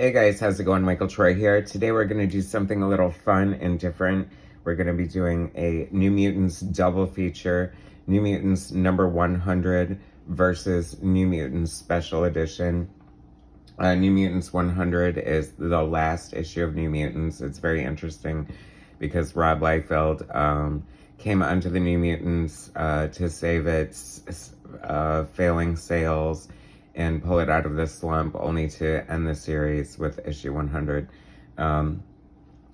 Hey guys, how's it going? Michael Troy here. Today we're going to do something a little fun and different. We're going to be doing a New Mutants double feature. New Mutants number 100 versus New Mutants Special Edition. New Mutants 100 is the last issue of New Mutants. It's very interesting because Rob Liefeld came onto the New Mutants to save its failing sales and pull it out of the slump, only to end the series with issue 100.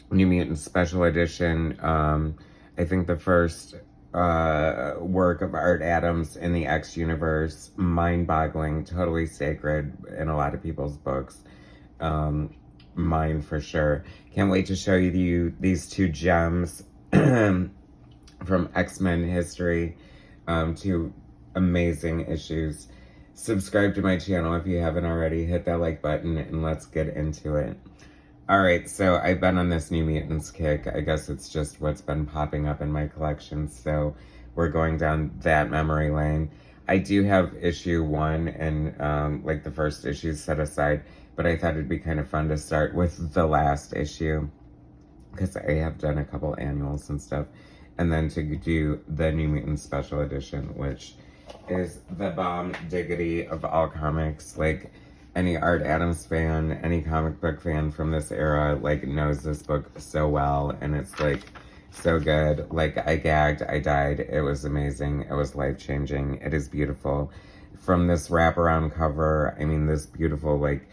New Mutants Special Edition, I think the first work of Art Adams in the X universe, mind-boggling, totally sacred in a lot of people's books. Mine for sure. Can't wait to show you these two gems from X-Men history, two amazing issues. Subscribe to my channel if you haven't already. Hit that like button and let's get into it. Alright, so I've been on this New Mutants kick. I guess it's just what's been popping up in my collection, so we're going down that memory lane. I do have issue 1 and like the first issue set aside, but I thought it'd be kind of fun to start with the last issue because I have done a couple annuals and stuff, and then to do the New Mutants Special Edition, which is the bomb diggity of all comics. Like, any Art Adams fan, any comic book fan from this era, like, knows this book so well, and it's, like, so good. Like, I gagged, I died. It was amazing. It was life-changing. It is beautiful. From this wraparound cover, I mean, this beautiful, like,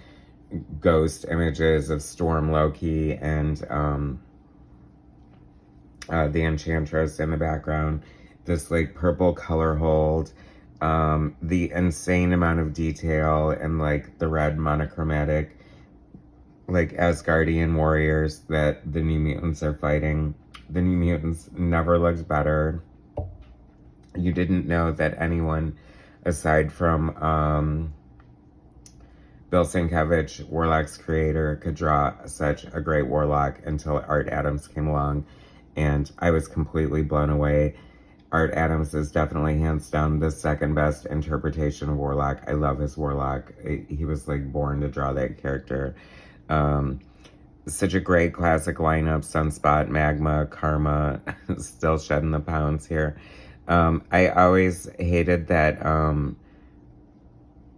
ghost images of Storm, Loki, and the Enchantress in the background. This, like, purple color hold. The insane amount of detail and, like, the red monochromatic, like, Asgardian warriors that the New Mutants are fighting. The New Mutants never looked better. You didn't know that anyone, aside from Bill Sienkiewicz, Warlock's creator, could draw such a great Warlock until Art Adams came along, and I was completely blown away. Art Adams is definitely hands down the second best interpretation of Warlock. I love his Warlock. He was like born to draw that character. Such a great classic lineup: Sunspot, Magma, Karma, still shedding the pounds here. I always hated that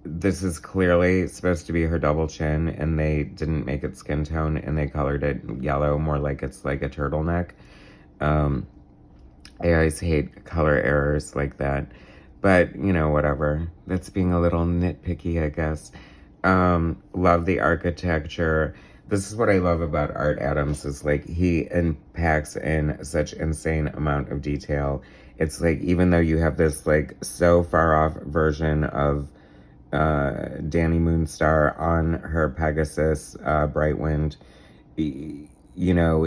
this is clearly supposed to be her double chin, and they didn't make it skin tone, and they colored it yellow, more like it's like a turtleneck. I always hate color errors like that. But, you know, whatever. That's being a little nitpicky, I guess. Love the architecture. This is what I love about Art Adams, is, like, he packs in such insane amount of detail. It's like, even though you have this, like, so far off version of Danny Moonstar on her Pegasus, Brightwind, you know,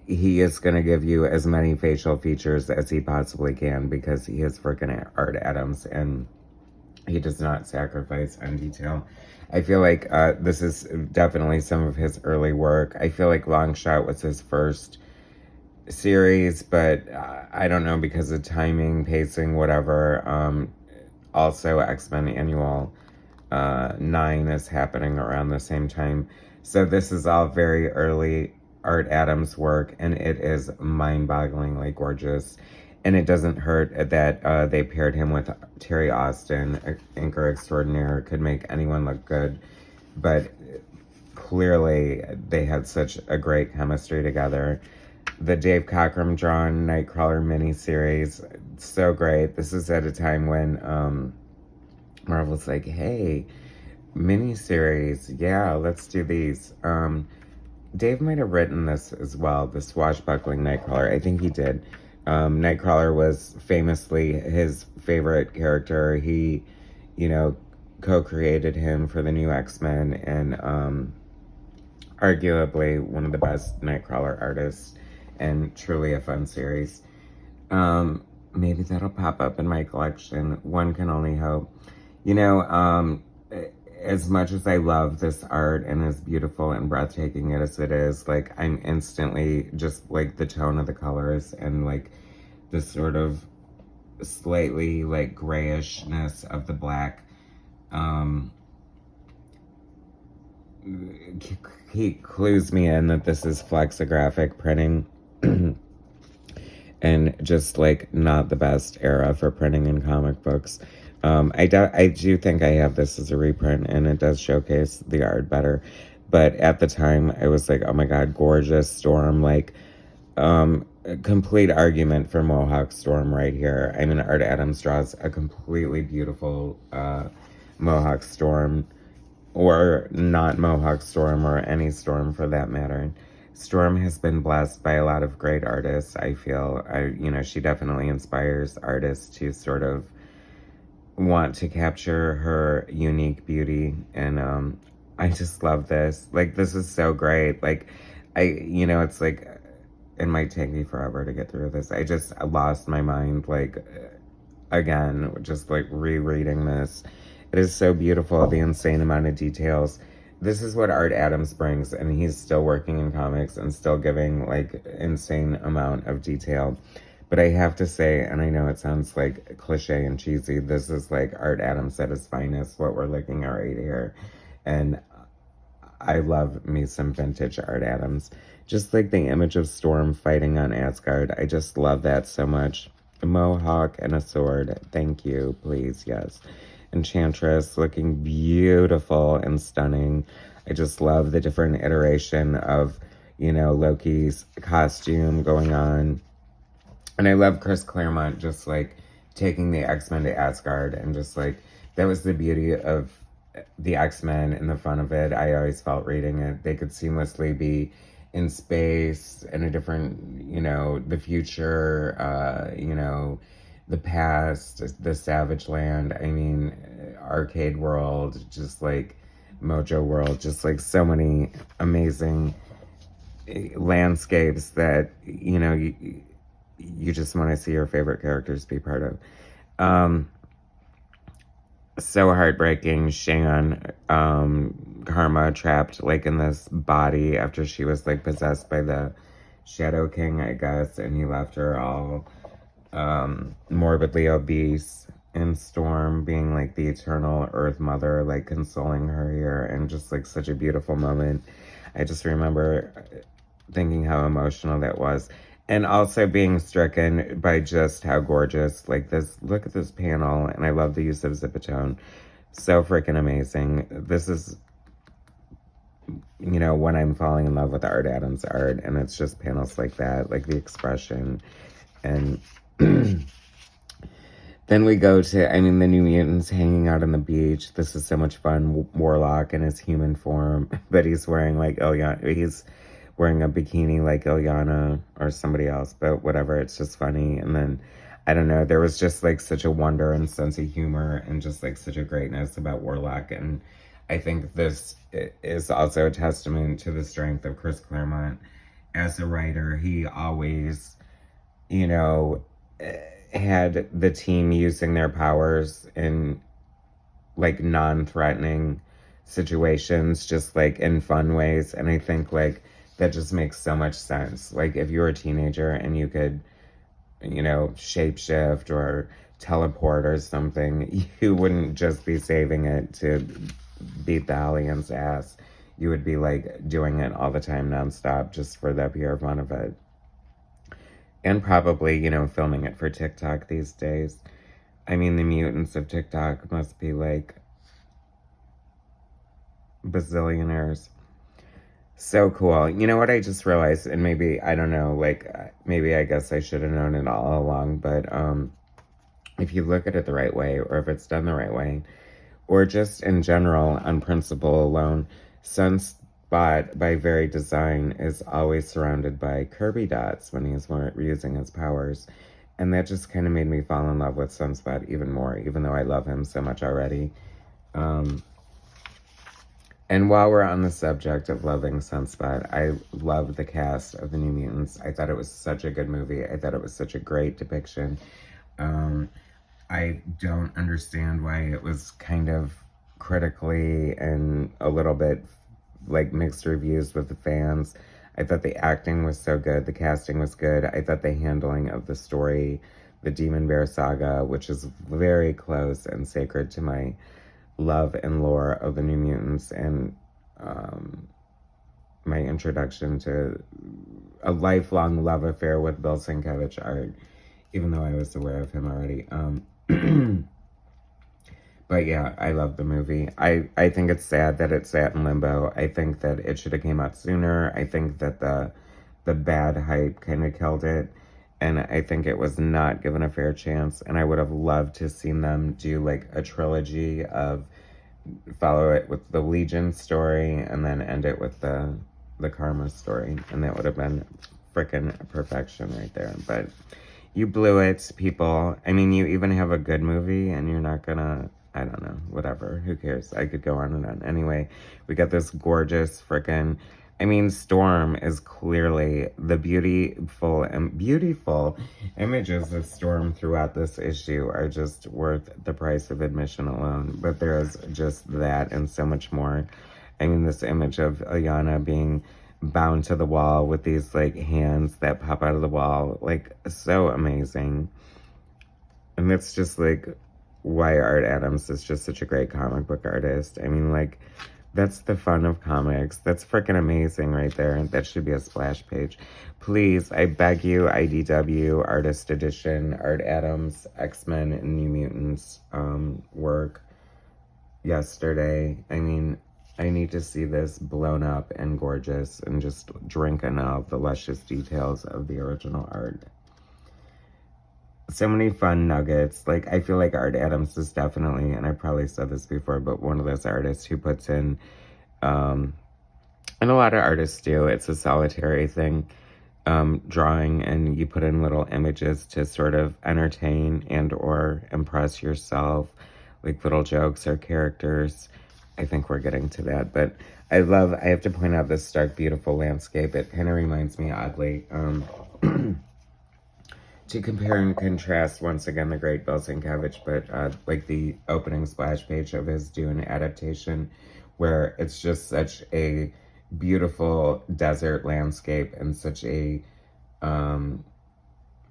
he is going to give you as many facial features as he possibly can because he is freaking Art Adams and he does not sacrifice on detail. I feel like this is definitely some of his early work. I feel like Longshot was his first series, but I don't know, because of timing, pacing, whatever. Also, X-Men Annual 9 is happening around the same time. So this is all very early Art Adams work, and it is mind-bogglingly gorgeous. And it doesn't hurt that they paired him with Terry Austin, inker extraordinaire, could make anyone look good. But clearly, they had such a great chemistry together. The Dave Cockrum drawn Nightcrawler miniseries, so great. This is at a time when Marvel's like, hey, miniseries, yeah, let's do these. Dave might have written this as well, the swashbuckling Nightcrawler. I think he did. Nightcrawler was famously his favorite character. He, you know, co-created him for the new X-Men, and arguably one of the best Nightcrawler artists, and truly a fun series. Maybe that'll pop up in my collection. One can only hope. You know, as much as I love this art and as beautiful and breathtaking as it is, like, I'm instantly just, like, the tone of the colors and, like, the sort of slightly, like, grayishness of the black he clues me in that this is flexographic printing. And just like not the best era for printing in comic books. I do think I have this as a reprint, and it does showcase the art better. But at the time, I was like, oh my god, gorgeous Storm, like a complete argument for Mohawk Storm right here. I mean, Art Adams draws a completely beautiful Mohawk Storm, or not Mohawk Storm, or any storm for that matter. Storm has been blessed by a lot of great artists, I feel. She definitely inspires artists to sort of want to capture her unique beauty. And I just love this. Like, this is so great. Like, it's like, it might take me forever to get through this. I just lost my mind, like, again, just like rereading this. It is so beautiful, the insane amount of details. This is what Art Adams brings, and he's still working in comics and still giving like insane amount of detail. But I have to say, and I know it sounds like cliche and cheesy, this is like Art Adams at his finest, what we're looking at right here. And I love me some vintage Art Adams. Just like the image of Storm fighting on Asgard. I just love that so much. A mohawk and a sword. Thank you, please, yes. Enchantress looking beautiful and stunning. I just love the different iteration of, Loki's costume going on. And I love Chris Claremont just like taking the X-Men to Asgard, and just like, that was the beauty of the X-Men and the fun of it. I always felt reading it, they could seamlessly be in space, in a different, the future, the past, the Savage Land, I mean, Arcade World, just like Mojo World, just like so many amazing landscapes that, you just want to see your favorite characters be part of. So heartbreaking. Shan, Karma trapped like in this body after she was like possessed by the Shadow King, I guess, and he left her all morbidly obese, and Storm being like the eternal Earth Mother, like consoling her here, and just like such a beautiful moment. I just remember thinking how emotional that was. And also being stricken by just how gorgeous, like this, look at this panel, and I love the use of Zipatone. So freaking amazing. This is, when I'm falling in love with Art Adams art, and it's just panels like that, like the expression. And then we go to, the New Mutants hanging out on the beach. This is so much fun. Warlock in his human form, but he's wearing like he's wearing a bikini like Ilyana or somebody else, but whatever, it's just funny. And then, I don't know, there was just like such a wonder and sense of humor, and just like such a greatness about Warlock. And I think this is also a testament to the strength of Chris Claremont as a writer. He always, had the team using their powers in like non-threatening situations, just like in fun ways. And I think like that just makes so much sense. Like, if you were a teenager and you could, shapeshift or teleport or something, you wouldn't just be saving it to beat the alien's ass. You would be like doing it all the time nonstop just for the pure fun of it. And probably, filming it for TikTok these days. The mutants of TikTok must be like bazillionaires. So cool. You know what I just realized, and maybe, I don't know, like, maybe I guess I should have known it all along, but if you look at it the right way, or if it's done the right way, or just in general, on principle alone, Sunspot, by very design, is always surrounded by Kirby dots when he's using his powers. And that just kind of made me fall in love with Sunspot even more, even though I love him so much already. And while we're on the subject of loving Sunspot, I love the cast of the New Mutants. I thought it was such a good movie. I thought it was such a great depiction. I don't understand why it was kind of critically and a little bit like mixed reviews with the fans. I thought the acting was so good. The casting was good. I thought the handling of the story, the Demon Bear saga, which is very close and sacred to my love and lore of the New Mutants, and my introduction to a lifelong love affair with Bill Sienkiewicz art, even though I was aware of him already. But yeah, I love the movie. I think it's sad that it sat in limbo. I think that it should have came out sooner. I think that the bad hype kind of killed it. And I think it was not given a fair chance. And I would have loved to seen them do like a trilogy of follow it with the Legion story and then end it with the Karma story. And that would have been freaking perfection right there. But you blew it, people. I mean, you even have a good movie and you're not gonna, I don't know, whatever. Who cares? I could go on and on. Anyway, we got this gorgeous freaking, I mean, Storm is clearly the beautiful images of Storm throughout this issue are just worth the price of admission alone. But there's just that and so much more. I mean, this image of Ayana being bound to the wall with these like hands that pop out of the wall, like so amazing. And it's just like why Art Adams is just such a great comic book artist. I mean, like, that's the fun of comics. That's freaking amazing right there. That should be a splash page. Please, I beg you, IDW, Artist Edition, Art Adams, X-Men, and New Mutants work yesterday. I mean, I need to see this blown up and gorgeous and just drink in all the luscious details of the original art. So many fun nuggets. Like, I feel like Art Adams is definitely, and I probably said this before, but one of those artists who puts in, and a lot of artists do, it's a solitary thing, drawing, and you put in little images to sort of entertain and or impress yourself, like little jokes or characters. I think we're getting to that, but I have to point out this stark, beautiful landscape. It kind of reminds me, oddly, to compare and contrast, once again, the great Bill Sienkiewicz, but like the opening splash page of his Dune adaptation, where it's just such a beautiful desert landscape and such a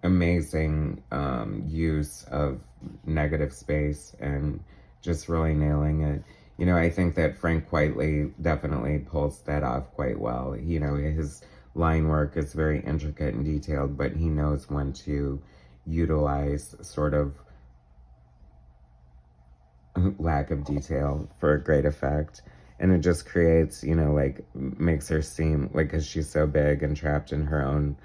amazing use of negative space and just really nailing it. You know, I think that Frank Whiteley definitely pulls that off quite well. You know, his line work is very intricate and detailed, but he knows when to utilize sort of lack of detail for a great effect. And it just creates, you know, like, makes her seem like, because she's so big and trapped in her own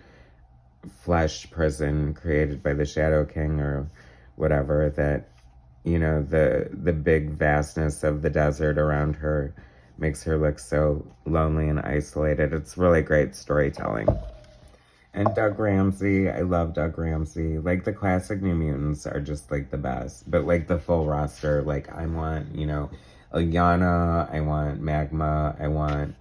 flesh prison created by the Shadow King or whatever, that, you know, the big vastness of the desert around her makes her look so lonely and isolated. It's really great storytelling. And Doug Ramsey, I love Doug Ramsey. Like, the classic New Mutants are just, like, the best. But, like, the full roster, like, I want, you know, Ilyana, I want Magma, I want,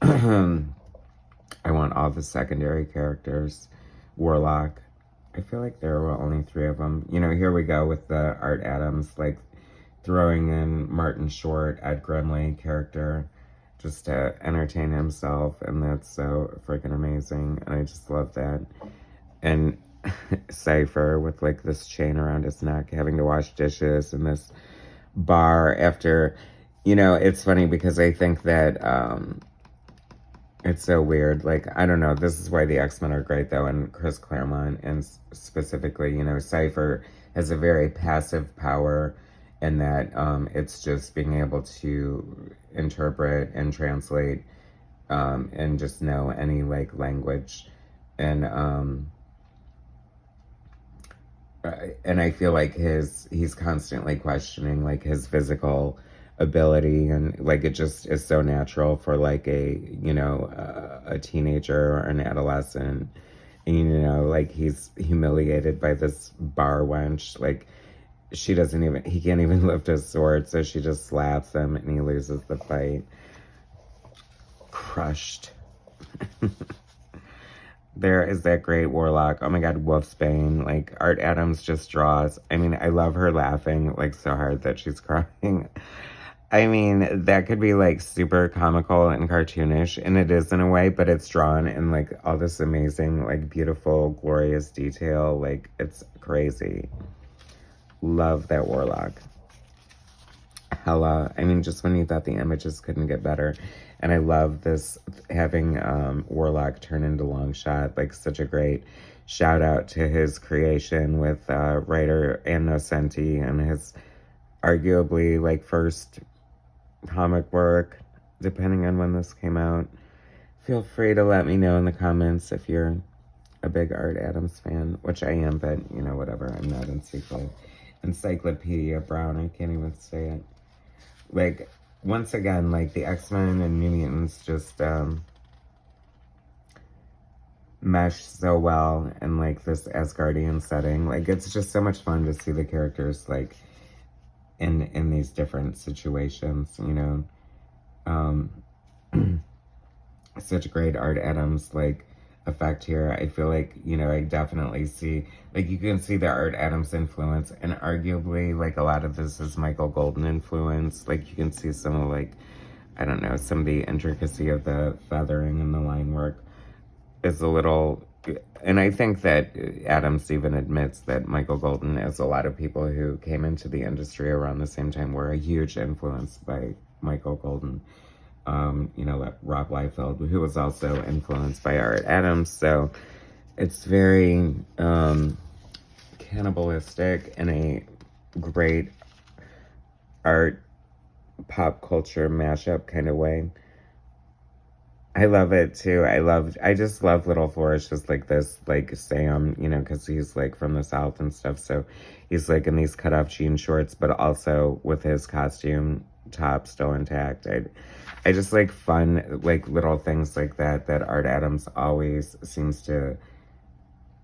I want all the secondary characters. Warlock. I feel like there were only 3 of them. You know, here we go with the Art Adams, like, throwing in Martin Short, Ed Grimley character, just to entertain himself, and that's so freaking amazing, and I just love that. And Cypher with, like, this chain around his neck, having to wash dishes in this bar after, you know, it's funny because I think that, it's so weird. Like, I don't know, this is why the X-Men are great, though, and Chris Claremont, and specifically, you know, Cypher has a very passive power in that it's just being able to interpret and translate and just know any, like, language. And I feel like he's constantly questioning, like, his physical ability, and, like, it just is so natural for, like, a, you know, a teenager or an adolescent, and, you know, like, he's humiliated by this bar wench, like, he can't even lift his sword, so she just slaps him and he loses the fight. Crushed. There is that great Warlock. Oh my god, Wolfsbane. Like, Art Adams just draws. I mean, I love her laughing, like, so hard that she's crying. I mean, that could be, like, super comical and cartoonish, and it is in a way, but it's drawn in, like, all this amazing, like, beautiful, glorious detail. Like, it's crazy. Love that Warlock. hella. I mean, just when you thought the images couldn't get better. And I love this, having Warlock turn into Longshot, like such a great shout out to his creation with writer Ann Nocenti and his arguably like first comic work, depending on when this came out. Feel free to let me know in the comments if you're a big Art Adams fan, which I am, but you know, whatever. I'm not Encyclopedia Brown. I can't even say it. Like, once again, like the X-Men and New Mutants just mesh so well in like this Asgardian setting. Like, it's just so much fun to see the characters like in these different situations, you know. Such great Art Adams like effect here. I feel like, you know, I definitely see, like, you can see the Art Adams influence, and arguably like a lot of this is Michael Golden influence. Like, you can see some of, like, I don't know, some of the intricacy of the feathering and the line work is a little, and I think that Adams even admits that Michael Golden, as a lot of people who came into the industry around the same time, were a huge influence by Michael Golden. You know, Rob Liefeld, who was also influenced by Art Adams. So it's very cannibalistic in a great art pop culture mashup kind of way. I love it too. I just love little flourishes like this, like Sam, you know, because he's like from the South and stuff. So he's like in these cut off jean shorts, but also with his costume top still intact. I just like fun, like little things like that Art Adams always seems to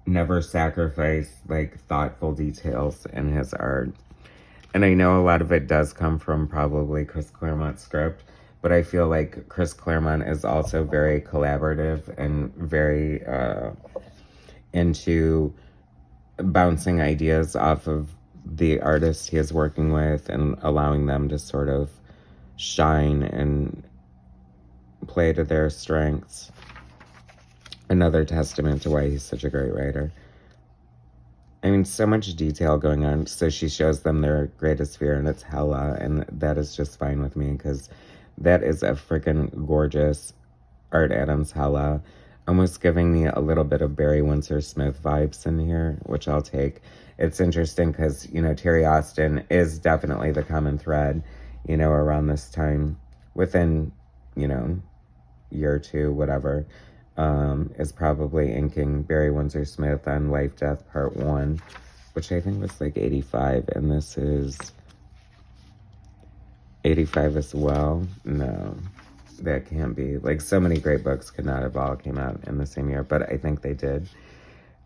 never sacrifice, like thoughtful details in his art. And I know a lot of it does come from probably Chris Claremont's script, but I feel like Chris Claremont is also very collaborative and very into bouncing ideas off of the artist he is working with and allowing them to sort of shine and play to their strengths. Another testament to why he's such a great writer. I mean, so much detail going on. So she shows them their greatest fear, and it's Hela, and that is just fine with me because that is a freaking gorgeous Art Adams Hela. Almost giving me a little bit of Barry Windsor Smith vibes in here, which I'll take. It's interesting because, you know, Terry Austin is definitely the common thread, you know, around this time, within, you know, year or two, whatever, is probably inking Barry Windsor Smith on Life, Death, Part 1, which I think was like 85, and this is 85 as well. No, that can't be. Like, so many great books could not have all came out in the same year, but I think they did.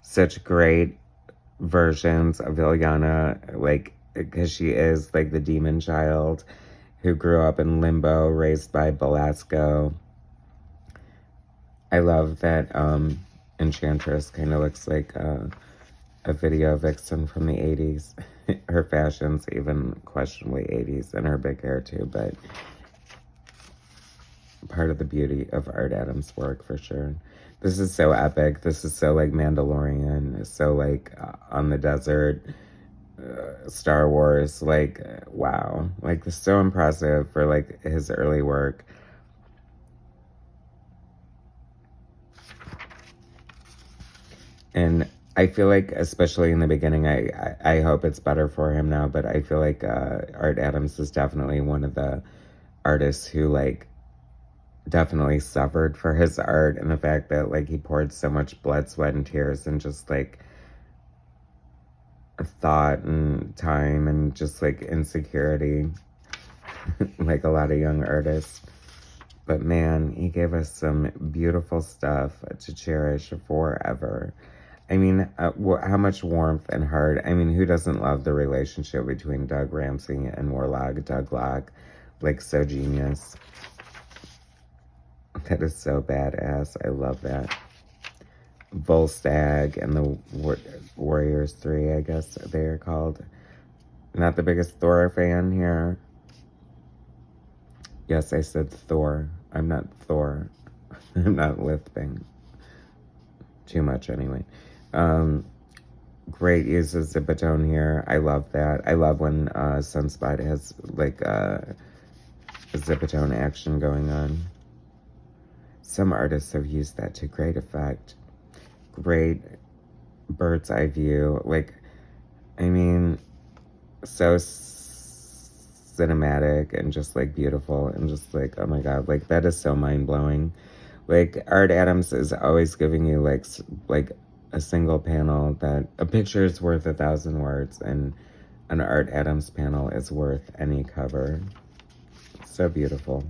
Such great versions of Ilyana, like, because she is like the demon child who grew up in limbo, raised by Belasco. I love that Enchantress kind of looks like a video vixen from the 80s. Her fashion's even questionably 80s, and her big hair too, but part of the beauty of Art Adams' work for sure. This is so epic. This is so like Mandalorian, so like On the Desert, Star Wars, like wow. Like, so impressive for like his early work. And I feel like, especially in the beginning, I hope it's better for him now, but I feel like Art Adams is definitely one of the artists who, like, definitely suffered for his art, and the fact that, like, he poured so much blood, sweat, and tears, and just, like, thought and time and just, like, insecurity, like a lot of young artists. But, man, he gave us some beautiful stuff to cherish forever. I mean, how much warmth and heart. I mean, who doesn't love the relationship between Doug Ramsey and Warlock, Doug Locke? Like, so genius. That is so badass. I love that. Volstagg and the Warriors 3, I guess they are called. Not the biggest Thor fan here. Yes, I said Thor. I'm not Thor. I'm not lisping. Too much, anyway. Great use of Zipatone here. I love that. I love when Sunspot has like a Zipatone action going on. Some artists have used that to great effect. Great bird's eye view. Like, I mean, so cinematic and just like beautiful and just like, oh my god, like that is so mind-blowing. Like Art Adams is always giving you like a single panel that a picture is worth 1,000 words, and an Art Adams panel is worth any cover. So beautiful.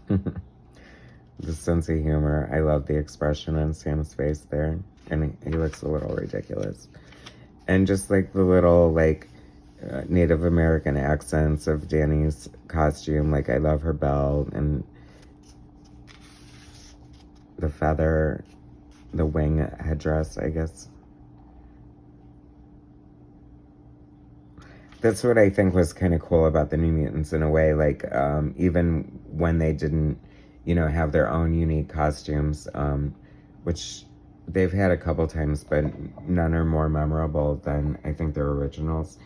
The sense of humor. I love the expression on Sam's face there, and he looks a little ridiculous. And just like the little like Native American accents of Danny's costume. Like I love her belt and the feather, the wing headdress, I guess. That's what I think was kind of cool about the New Mutants in a way. Like even when they didn't, you know, have their own unique costumes, which they've had a couple times, but none are more memorable than I think their originals.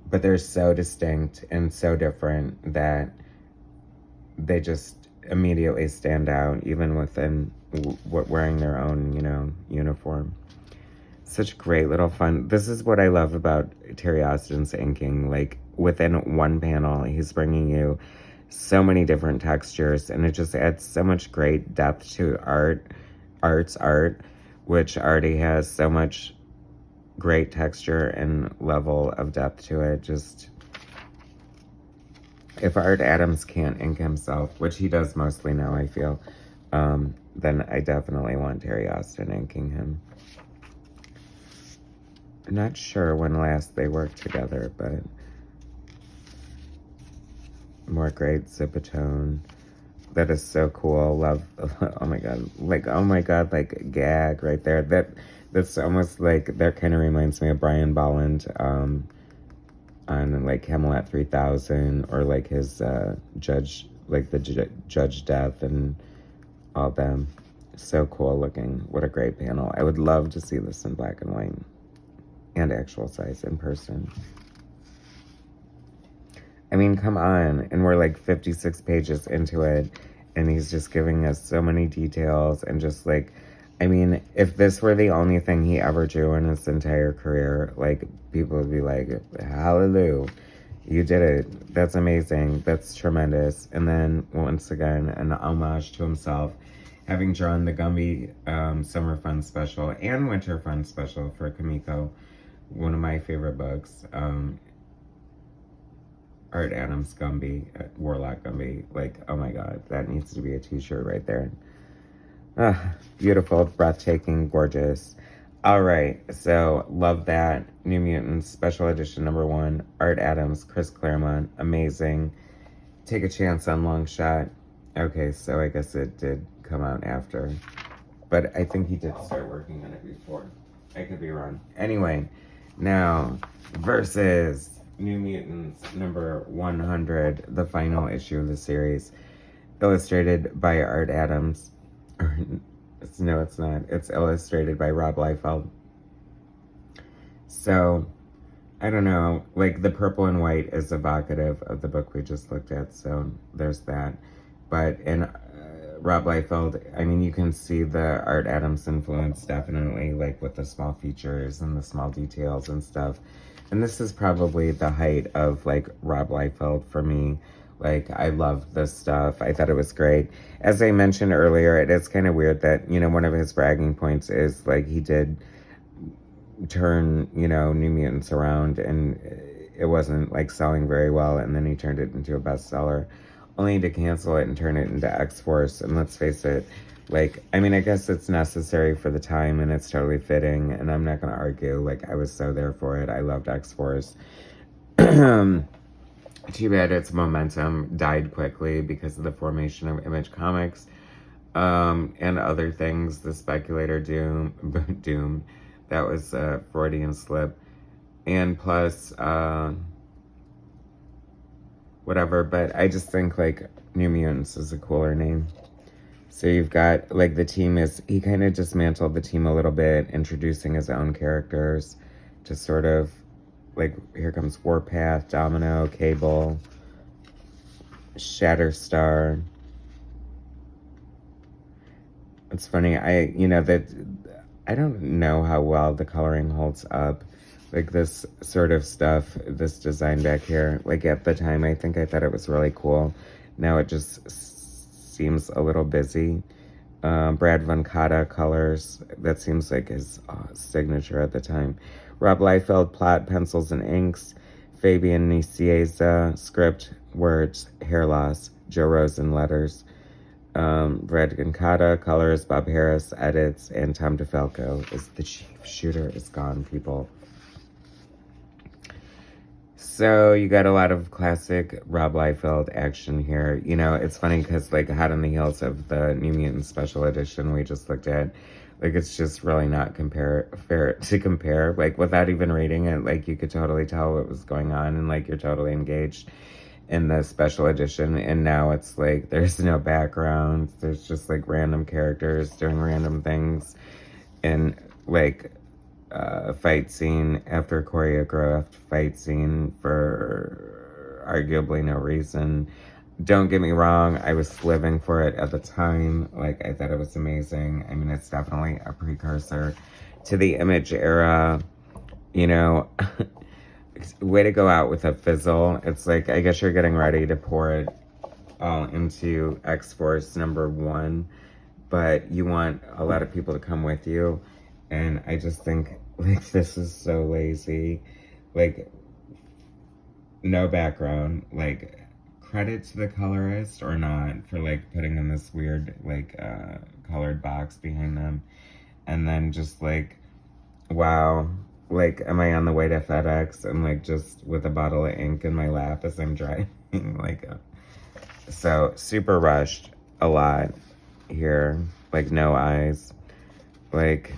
But they're so distinct and so different that they just immediately stand out, even within wearing their own, you know, uniform. Such great little fun. This is what I love about Terry Austin's inking. Like within one panel, he's bringing you so many different textures, and it just adds so much great depth to art's art, which already has so much great texture and level of depth to it. Just, if Art Adams can't ink himself, which he does mostly now, I feel, then I definitely want Terry Austin inking him. I'm not sure when last they worked together, but more great Zipatone. That is so cool. Love. Oh my god. Like, oh my god, like gag right there. That's almost like, that kind of reminds me of Brian Bolland on like Camelot 3000, or like his Judge, like the Judge Death and all them. So cool looking. What a great panel. I would love to see this in black and white and actual size in person. I mean, come on. And we're like 56 pages into it, and he's just giving us so many details, and just like, I mean, if this were the only thing he ever drew in his entire career, like, people would be like, hallelujah, you did it. That's amazing. That's tremendous. And then, once again, an homage to himself, having drawn the Gumby Summer Fun Special and Winter Fun Special for Kamiko, one of my favorite books. Art Adams Gumby, Warlock Gumby. Like, oh my god, that needs to be a t-shirt right there. Beautiful, breathtaking, gorgeous. All right, so love that. New Mutants Special Edition #1. Art Adams, Chris Claremont, amazing. Take a chance on Long Shot. Okay, so I guess it did come out after, but I think he did start working on it before. I could be wrong. Anyway, now versus New Mutants #100, the final issue of the series, illustrated by Art Adams. No, it's not. It's illustrated by Rob Liefeld. So, I don't know. Like, the purple and white is evocative of the book we just looked at, so there's that. But in Rob Liefeld, I mean, you can see the Art Adams influence definitely, like with the small features and the small details and stuff. And this is probably the height of, like, Rob Liefeld for me. Like, I love this stuff. I thought it was great. As I mentioned earlier, it is kind of weird that, you know, one of his bragging points is, like, he did turn, you know, New Mutants around, and it wasn't, like, selling very well, and then he turned it into a bestseller, only to cancel it and turn it into X-Force. And let's face it, like, I mean, I guess it's necessary for the time, and it's totally fitting, and I'm not going to argue. Like, I was so there for it. I loved X-Force. Too bad its momentum died quickly because of the formation of Image Comics, and other things. The Speculator Doom, that was a Freudian slip. And plus, whatever, but I just think, like, New Mutants is a cooler name. So you've got, like, the team is, he kind of dismantled the team a little bit, introducing his own characters to sort of, like, here comes Warpath, Domino, Cable, Shatterstar. It's funny, I don't know how well the coloring holds up. Like, this sort of stuff, this design back here, like, at the time, I think I thought it was really cool. Now it just seems a little busy. Brad Von Cotta colors, that seems like his signature at the time. Rob Liefeld, plot, pencils and inks. Fabian Nicieza, script, words, hair loss. Joe Rosen, letters. Brad Von Cotta, colors, Bob Harris, edits, and Tom DeFalco is the chief shooter. Is gone, people. So you got a lot of classic Rob Liefeld action here. You know, it's funny because, like, hot on the heels of the New Mutants Special Edition we just looked at, like, it's just really not fair to compare. Like, without even reading it, like, you could totally tell what was going on, and, like, you're totally engaged in the Special Edition. And now it's like there's no background. There's just, like, random characters doing random things, and, like, fight scene after choreographed fight scene for arguably no reason. Don't get me wrong, I was living for it at the time. Like, I thought it was amazing. I mean, it's definitely a precursor to the Image era, you know. Way to go out with a fizzle. It's like, I guess you're getting ready to pour it all into X-Force #1, but you want a lot of people to come with you. And I just think, like, this is so lazy. Like, no background. Like, credit to the colorist or not for, like, putting in this weird, like, colored box behind them. And then just, like, wow. Like, am I on the way to FedEx? I'm, like, just with a bottle of ink in my lap as I'm driving. Like, so, super rushed. A lot here. Like, no eyes. Like,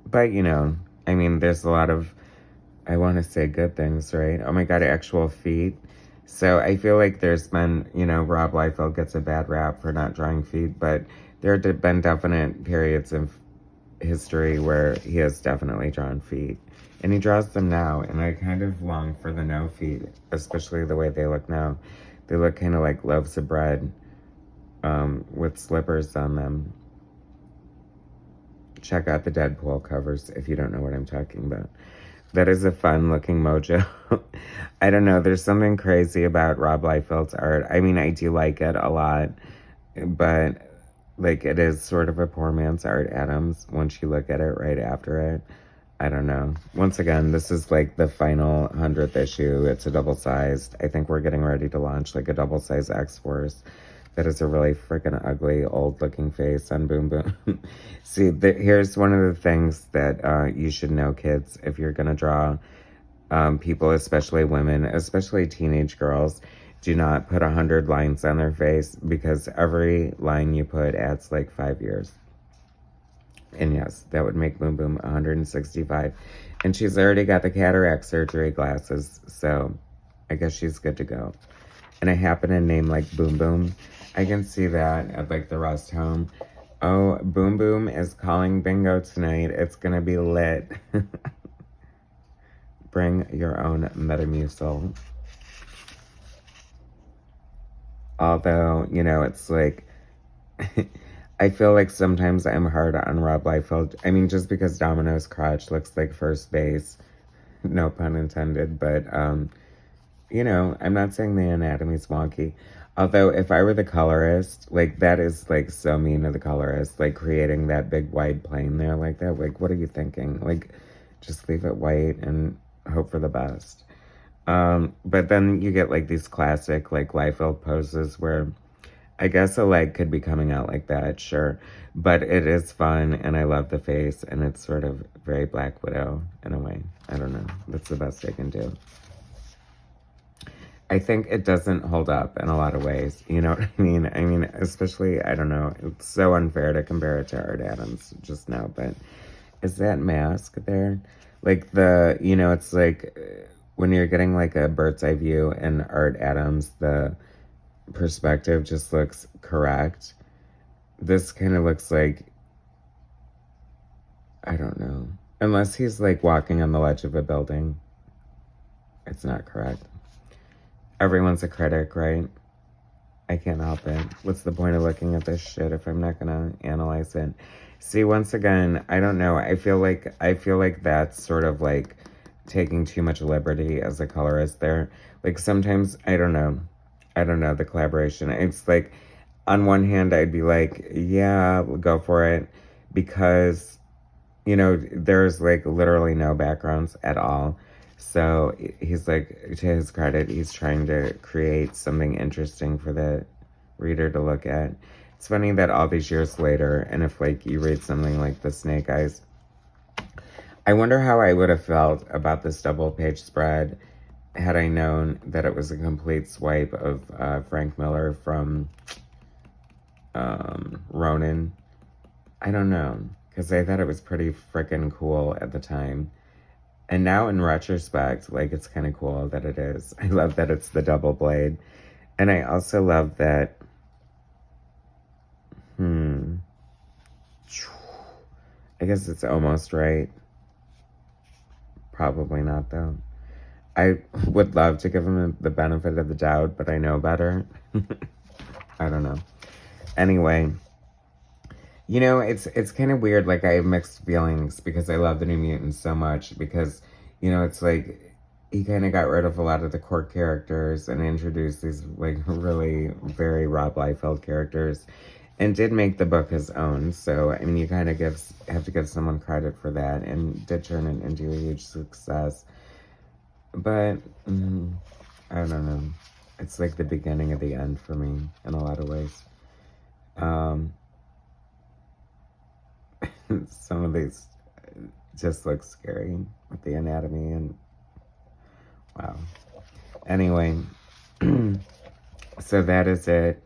but, you know, I mean, there's a lot of, I want to say good things, right? Oh my God, actual feet. So I feel like there's been, you know, Rob Liefeld gets a bad rap for not drawing feet, but there have been definite periods of history where he has definitely drawn feet. And he draws them now, and I kind of long for the no feet, especially the way they look now. They look kind of like loaves of bread with slippers on them. Check out the Deadpool covers if you don't know what I'm talking about. That is a fun looking mojo. I don't know. There's something crazy about Rob Liefeld's art. I mean, I do like it a lot, but, like, it is sort of a poor man's Art Adams once you look at it right after it. I don't know. Once again, this is, like, the final 100th issue. It's a double-sized. I think we're getting ready to launch, like, a double-sized X-Force. That is a really freaking ugly, old-looking face on Boom Boom. See, here's one of the things that you should know, kids, if you're going to draw people, especially women, especially teenage girls. Do not put 100 lines on their face, because every line you put adds, like, 5 years. And yes, that would make Boom Boom 165. And she's already got the cataract surgery glasses, so I guess she's good to go. And I happen to name, like, Boom Boom. I can see that at, like, the Rust home. Oh, Boom Boom is calling bingo tonight. It's gonna be lit. Bring your own Metamucil. Although, you know, it's like, I feel like sometimes I'm hard on Rob Liefeld. I mean, just because Domino's crotch looks like first base. No pun intended, but, you know, I'm not saying the anatomy's wonky. Although, if I were the colorist, like, that is, like, so mean of the colorist, like, creating that big wide plane there like that. Like, what are you thinking? Like, just leave it white and hope for the best. But then you get, like, these classic, like, Liefeld poses where I guess a leg could be coming out like that, sure. But it is fun, and I love the face, and it's sort of very Black Widow in a way. I don't know. That's the best I can do. I think it doesn't hold up in a lot of ways. You know what I mean? I mean, especially, I don't know. It's so unfair to compare it to Art Adams just now. But is that mask there? Like, the, you know, it's like when you're getting like a bird's eye view in Art Adams, the perspective just looks correct. This kind of looks like, I don't know. Unless he's like walking on the ledge of a building, it's not correct. Everyone's a critic, right? I can't help it. What's the point of looking at this shit if I'm not gonna analyze it? See, once again, I don't know. I feel like that's sort of like taking too much liberty as a colorist there. Like sometimes I don't know the collaboration. It's like on one hand I'd be like, yeah, go for it, because there's like literally no backgrounds at all. So he's like, to his credit, he's trying to create something interesting for the reader to look at. It's funny that all these years later, and if like you read something like The Snake Eyes, I wonder how I would have felt about this double page spread had I known that it was a complete swipe of Frank Miller from Ronin. I don't know, because I thought it was pretty freaking cool at the time. And now in retrospect, like, it's kind of cool that it is. I love that it's the double blade. And I also love that, I guess it's almost right. Probably not, though. I would love to give him the benefit of the doubt, but I know better. I don't know. Anyway, it's kind of weird. Like, I have mixed feelings because I love the New Mutants so much, because, it's like he kind of got rid of a lot of the core characters and introduced these, like, really very Rob Liefeld characters, and did make the book his own. So, I mean, you kind of have to give someone credit for that, and did turn it into a huge success. But, I don't know. It's like the beginning of the end for me in a lot of ways. Some of these just look scary with the anatomy, and wow. Anyway, so that is it.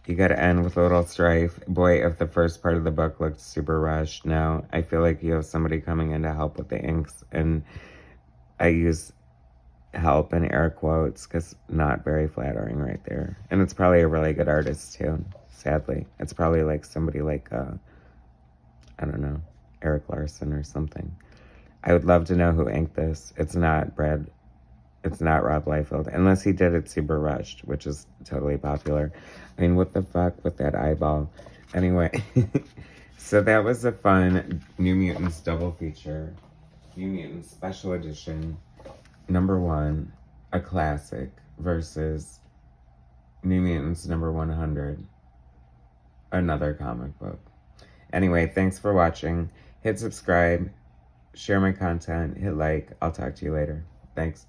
You gotta end with a little strife. Boy, if the first part of the book looked super rushed, now I feel like you have somebody coming in to help with the inks, and I use help in air quotes because not very flattering right there. And it's probably a really good artist too, sadly. It's probably like somebody like I don't know, Eric Larson or something. I would love to know who inked this. It's not Rob Liefeld, unless he did it super rushed, which is totally popular. I mean, what the fuck with that eyeball? Anyway, so that was a fun New Mutants double feature. New Mutants Special Edition, #1, a classic, versus New Mutants #100, another comic book. Anyway, thanks for watching. Hit subscribe, share my content, hit like. I'll talk to you later. Thanks.